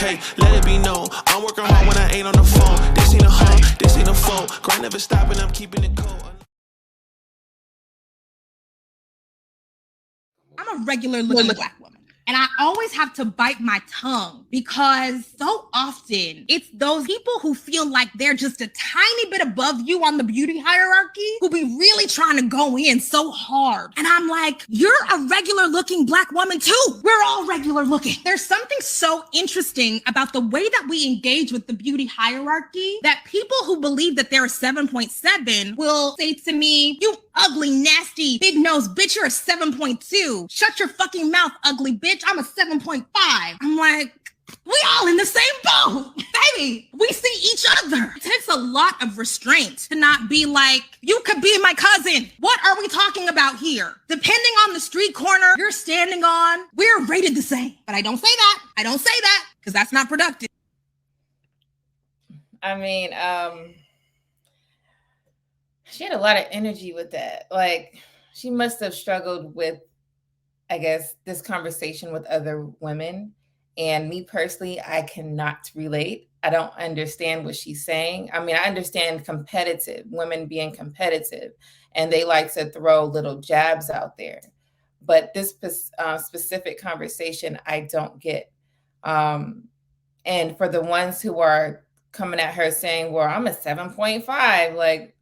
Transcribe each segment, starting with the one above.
Hey, let it be known, I'm working hard when I ain't on the phone. This ain't a home, this ain't a phone. Grind never stopping, I'm keeping it cold. I'm a regular looking black woman. And I always have to bite my tongue because so often it's those people who feel like they're just a tiny bit above you on the beauty hierarchy who be really trying to go in so hard. And I'm like, you're a regular looking black woman too. We're all regular looking. There's something so interesting about the way that we engage with the beauty hierarchy that people who believe that they're a 7.7 will say to me, you ugly, nasty, big nose bitch, you're a 7.2. Shut your fucking mouth, ugly bitch. I'm a 7.5. I'm like, we all in the same boat. Baby, we see each other. It takes a lot of restraint to not be like, you could be my cousin. What are we talking about here? Depending on the street corner you're standing on, we're rated the same. But I don't say that. I don't say that because that's not productive. I mean, she had a lot of energy with that. Like, she must have struggled with, I guess, this conversation with other women. And me personally, I cannot relate. I don't understand what she's saying. I mean, I understand competitive, women being competitive, and they like to throw little jabs out there. But this specific conversation, I don't get. And for the ones who are coming at her saying, well, I'm a 7.5, like,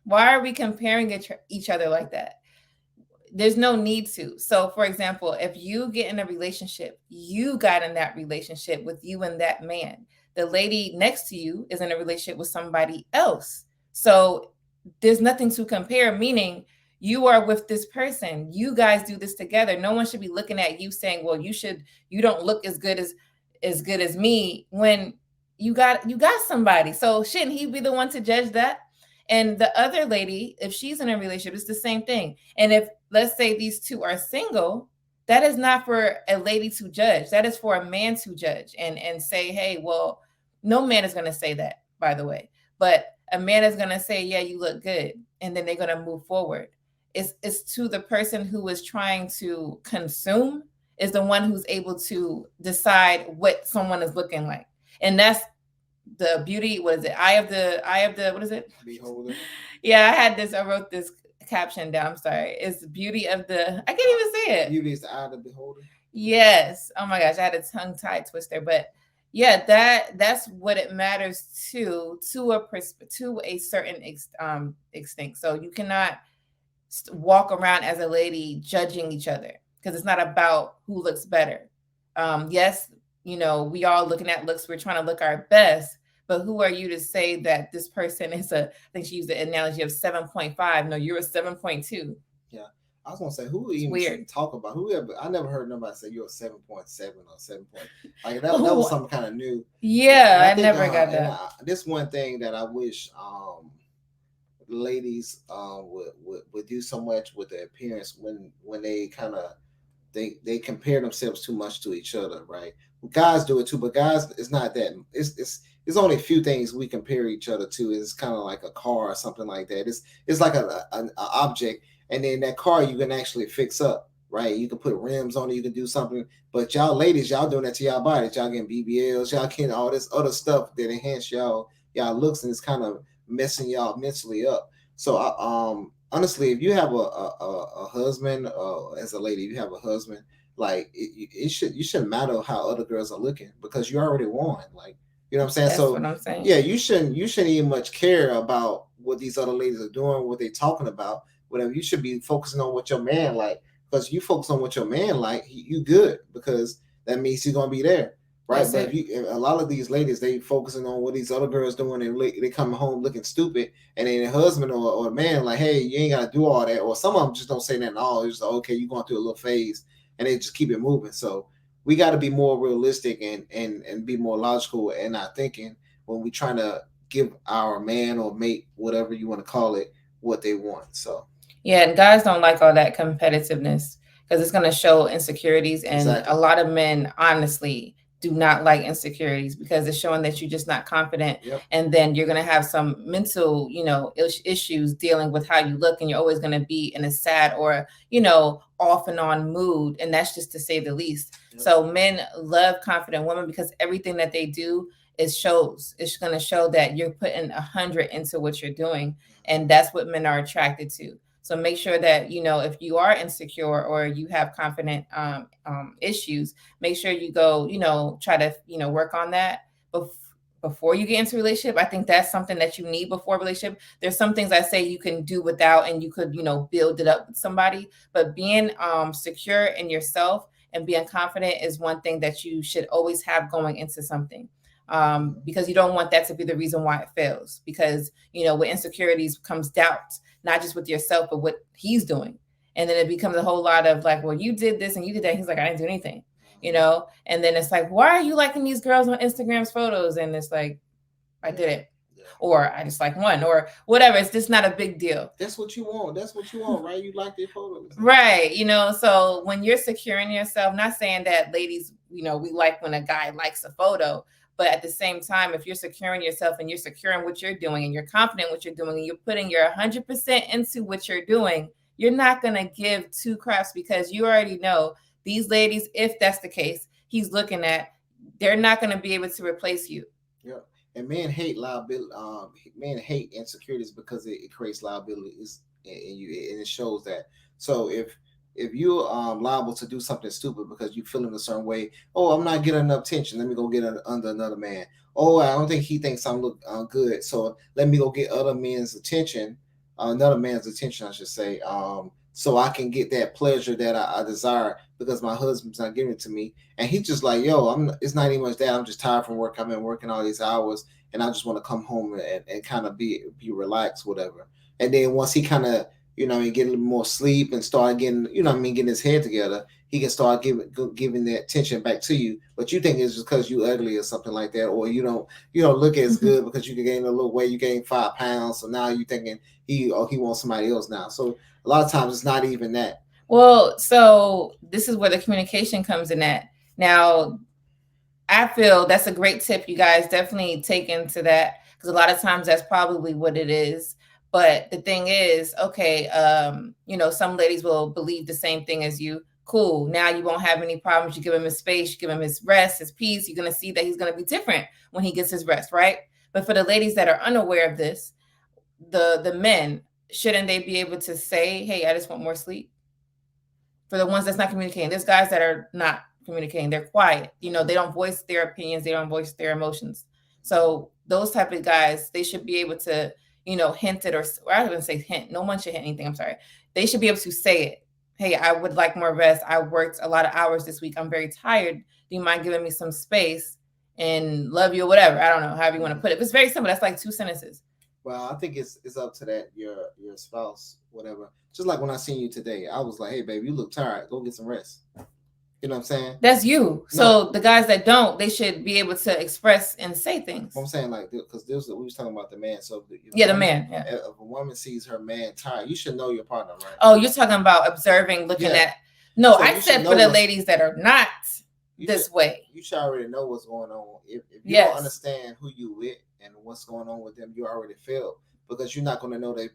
why are we comparing each other like that? There's no need to. So, for example, if you get in a relationship, you got in that relationship with you and that man. The lady next to you is in a relationship with somebody else. So there's nothing to compare, meaning you are with this person. You guys do this together. No one should be looking at you saying, well, you don't look as good as me, when you got somebody. So shouldn't he be the one to judge that? And the other lady, if she's in a relationship, it's the same thing. And if, let's say, these two are single, that is not for a lady to judge. That is for a man to judge and say, hey, well, no man is going to say that, by the way. But a man is going to say, yeah, you look good. And then they're going to move forward. It's to the person who is trying to consume, is the one who's able to decide what someone is looking like. And that's the beauty, what is it? Eye of the, what is it? Beholder. Yeah, I wrote this caption down. I'm sorry. It's the beauty of the, I can't even say it. Beauty is the eye of the beholder. Yes. Oh my gosh, I had a tongue-tied twister, but yeah, that's what it matters to a certain extent. So you cannot walk around as a lady judging each other, because it's not about who looks better. Yes, we all looking at looks, we're trying to look our best, but who are you to say that this person is I think she used the analogy of 7.5. No, you're a 7.2. Yeah. I was gonna say, who even talk about whoever? I never heard nobody say you're a 7.7 or 7. Like that was something kind of new. Yeah, I never got that. This one thing that I wish ladies would do so much with their appearance when they kind of they compare themselves too much to each other, right? Guys do it too, but guys, it's not that. It's only a few things we compare each other to. It's kind of like a car or something like that. It's like an object, and then that car you can actually fix up, right? You can put rims on it, you can do something. But y'all ladies, y'all doing that to y'all bodies. Y'all getting BBLs, y'all getting all this other stuff that enhance y'all looks, and it's kind of messing y'all mentally up. So honestly, if you have a husband, as a lady, if you have a husband, like you shouldn't matter how other girls are looking, because you already won. Like, you know what I'm saying? That's so what I'm saying. Yeah, you shouldn't even much care about what these other ladies are doing, what they're talking about, whatever. You should be focusing on what your man like, because you focus on what your man like, you good, because that means he's gonna be there, right? That's but a lot of these ladies, they focusing on what these other girls doing, and they coming home looking stupid, and then a husband or a man like, hey, you ain't gotta do all that. Or some of them just don't say that at all. It's just like, okay, you're going through a little phase, and they just keep it moving. So we got to be more realistic and be more logical in our thinking when we trying to give our man or mate, whatever you want to call it, what they want. So yeah, and guys don't like all that competitiveness, because it's going to show insecurities, and Exactly. a lot of men honestly do not like insecurities because it's showing that you're just not confident. Yep. And then you're going to have some mental, issues dealing with how you look. And you're always going to be in a sad or, off and on mood. And that's just to say the least. Yep. So men love confident women because everything that they do it's going to show that you're putting 100 into what you're doing. And that's what men are attracted to. So make sure that, if you are insecure or you have confident issues, make sure you go, try to, work on that before you get into a relationship. I think that's something that you need before a relationship. There's some things I say you can do without and you could, build it up with somebody. But being secure in yourself and being confident is one thing that you should always have going into something. Because you don't want that to be the reason why it fails. Because, with insecurities comes doubt, not just with yourself, but what he's doing. And then it becomes a whole lot of like, well, you did this and you did that. He's like, I didn't do anything, and then it's like, why are you liking these girls on Instagram's photos? And it's like, I didn't. Or I just like one or whatever. It's just not a big deal. That's what you want, right? You like their photos. Right. So when you're secure in yourself, not saying that ladies, we like when a guy likes a photo, but at the same time, if you're securing yourself and you're securing what you're doing and you're confident what you're doing and you're putting your 100% into what you're doing, you're not going to give two craps because you already know these ladies, if that's the case, he's looking at, they're not going to be able to replace you. Yeah. And men hate liability. Men hate insecurities because it creates liabilities and it shows that. So if you're liable to do something stupid because you feel in a certain way, oh, I'm not getting enough attention, let me go get under another man. Oh, I don't think he thinks I'm look good, so let me go get another man's attention, I should say, so I can get that pleasure that I desire because my husband's not giving it to me. And he's just like, yo, it's not even much that. I'm just tired from work. I've been working all these hours and I just want to come home and kind of be relaxed, whatever. And then once he kind of, get a little more sleep and start getting, getting his head together, he can start giving that attention back to you. But you think it's just because you ugly or something like that, or you don't look as good because you gained a little weight, you gained 5 pounds, so now you thinking he wants somebody else now. So a lot of times it's not even that. Well, so this is where the communication comes in at. Now, I feel that's a great tip. You guys definitely take into that because a lot of times that's probably what it is. But the thing is, okay, some ladies will believe the same thing as you. Cool. Now you won't have any problems. You give him his space, you give him his rest, his peace. You're going to see that he's going to be different when he gets his rest, right? But for the ladies that are unaware of this, the men, shouldn't they be able to say, hey, I just want more sleep? For the ones that's not communicating, there's guys that are not communicating. They're quiet. They don't voice their opinions. They don't voice their emotions. So those type of guys, they should be able to, hint it, or I wouldn't say hint. No one should hint anything. I'm sorry. They should be able to say it. Hey, I would like more rest. I worked a lot of hours this week. I'm very tired. Do you mind giving me some space and love you or whatever? I don't know, however you want to put it. But it's very simple. That's like 2 sentences. Well, I think it's up to that, your spouse, whatever. Just like when I seen you today, I was like, hey, baby, you look tired. Go get some rest. You know what I'm saying? That's you. So the guys that don't, they should be able to express and say things. I'm saying like, because we was talking about the man. So the man. Yeah. If a woman sees her man tired, you should know your partner, right? Oh, you're talking about observing, looking at. No, so I said for the ladies that are not this way. You should already know what's going on. If you don't understand who you with and what's going on with them, you already failed because you're not going to know their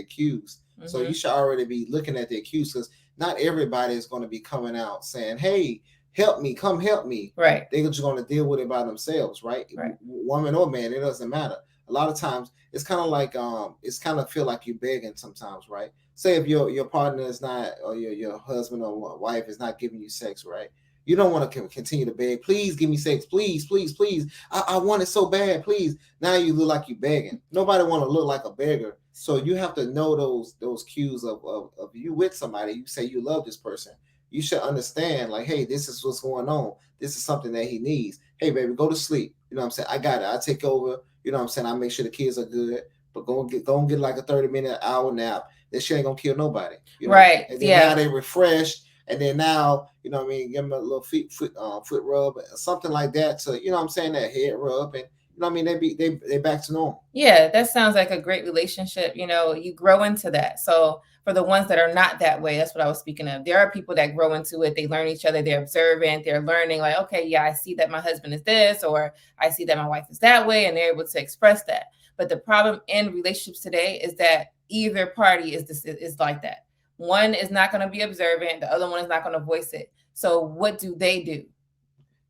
cues. Mm-hmm. So you should already be looking at their cues because not everybody is going to be coming out saying, hey, help me, come help me. Right. They're just going to deal with it by themselves, right? Woman or man, it doesn't matter. A lot of times it's kind of like, it's kind of feel like you're begging sometimes, right? Say if your partner is not, or your husband or wife is not giving you sex, right? You don't want to continue to beg, please give me sex, please, please, please. I want it so bad, please. Now you look like you're begging. Nobody want to look like a beggar. So you have to know those cues of you with somebody. You say you love this person. You should understand, like, hey, this is what's going on. This is something that he needs. Hey, baby, go to sleep. You know what I'm saying? I got it. I take over. You know what I'm saying? I make sure the kids are good. But go and get like a 30-minute hour nap. This shit ain't gonna kill nobody. You know? Right. And then now they refreshed. And then now, you know what I mean, give them a little foot rub, something like that to, you know what I'm saying, that head rub. And You know what I mean? They back to normal. Yeah, that sounds like a great relationship. You know, you grow into that. So for the ones that are not that way, that's what I was speaking of. There are people that grow into it. They learn each other. They're observant. They're learning like, okay, yeah, I see that my husband is this, or I see that my wife is that way. And they're able to express that. But the problem in relationships today is that either party is like that. One is not going to be observant. The other one is not going to voice it. So what do they do?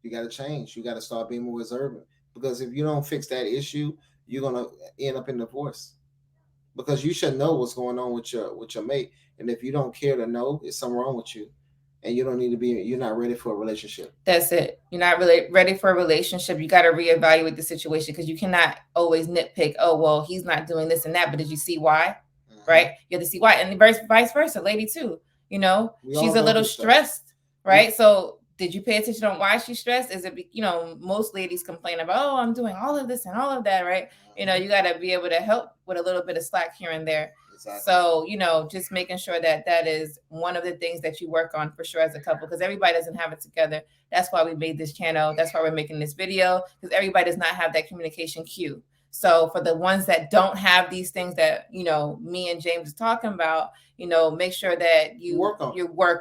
You got to change. You got to start being more observant. Because if you don't fix that issue, you're going to end up in divorce. Because you should know what's going on with your mate. And if you don't care to know, it's something wrong with you. And you don't need to be, you're not ready for a relationship. That's it. You're not really ready for a relationship. You got to reevaluate the situation because you cannot always nitpick, oh, well, he's not doing this and that. But did you see why? Right? You have to see why. And vice versa, lady too. You know, she's a little stressed, right? Yeah. So did you pay attention on why she's stressed? Is it, you know, most ladies complain about, oh, I'm doing all of this and all of that, right? You know, you got to be able to help with a little bit of slack here and there. Exactly. So, you know, just making sure that that is one of the things that you work on for sure as a couple, because everybody doesn't have it together. That's why we made this channel. That's why we're making this video, because everybody does not have that communication cue. So for the ones that don't have these things that, you know, me and James is talking about, you know, make sure that you work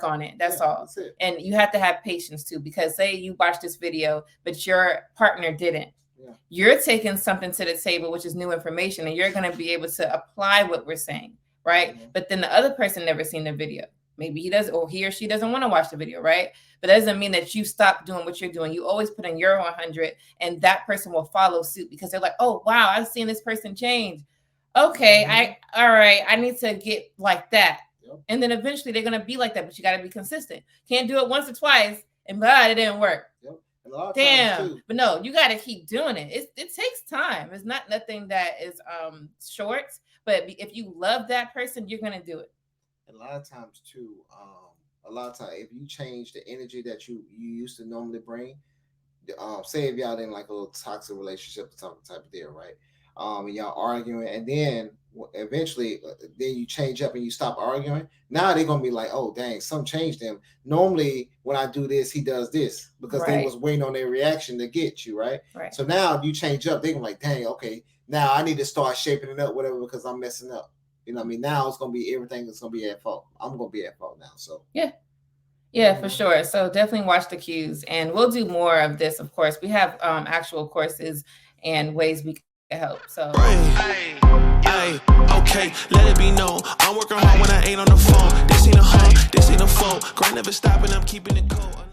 on it. That's all. That's it. And you have to have patience too, because say you watch this video, but your partner didn't. Yeah. You're taking something to the table, which is new information, and you're going to be able to apply what we're saying, right? Mm-hmm. But then the other person never seen the video. Maybe he does, or he or she doesn't want to watch the video, right? But that doesn't mean that you stop doing what you're doing. You always put in your 100, and that person will follow suit because they're like, oh, wow, I've seen this person change. Okay, all right, I need to get like that. Yep. And then eventually they're going to be like that, but you got to be consistent. Can't do it once or twice, and it didn't work. Yep. Damn, but no, you got to keep doing it. It takes time. It's not nothing that is short, but if you love that person, you're going to do it. A lot of times too, if you change the energy that you used to normally bring, say if y'all in like a little toxic relationship or type of deal, right? And y'all arguing, and then eventually then you change up and you stop arguing. Now they're gonna be like, oh dang, something changed them. Normally when I do this, he does this, because they was waiting on their reaction to get you, right? So now you change up, they're like, dang, okay, now I need to start shaping it up, whatever, because I'm messing up. You know what I mean? Now it's going to be everything that's going to be at fault. I'm going to be at fault now. So, yeah, for sure. So definitely watch the cues, and we'll do more of this. Of course, we have actual courses and ways we can help. So, hey, okay, let it be known. I'm working hard when I ain't on the phone. This ain't a home, this ain't a phone. Grind never stopping, I'm keeping it cold.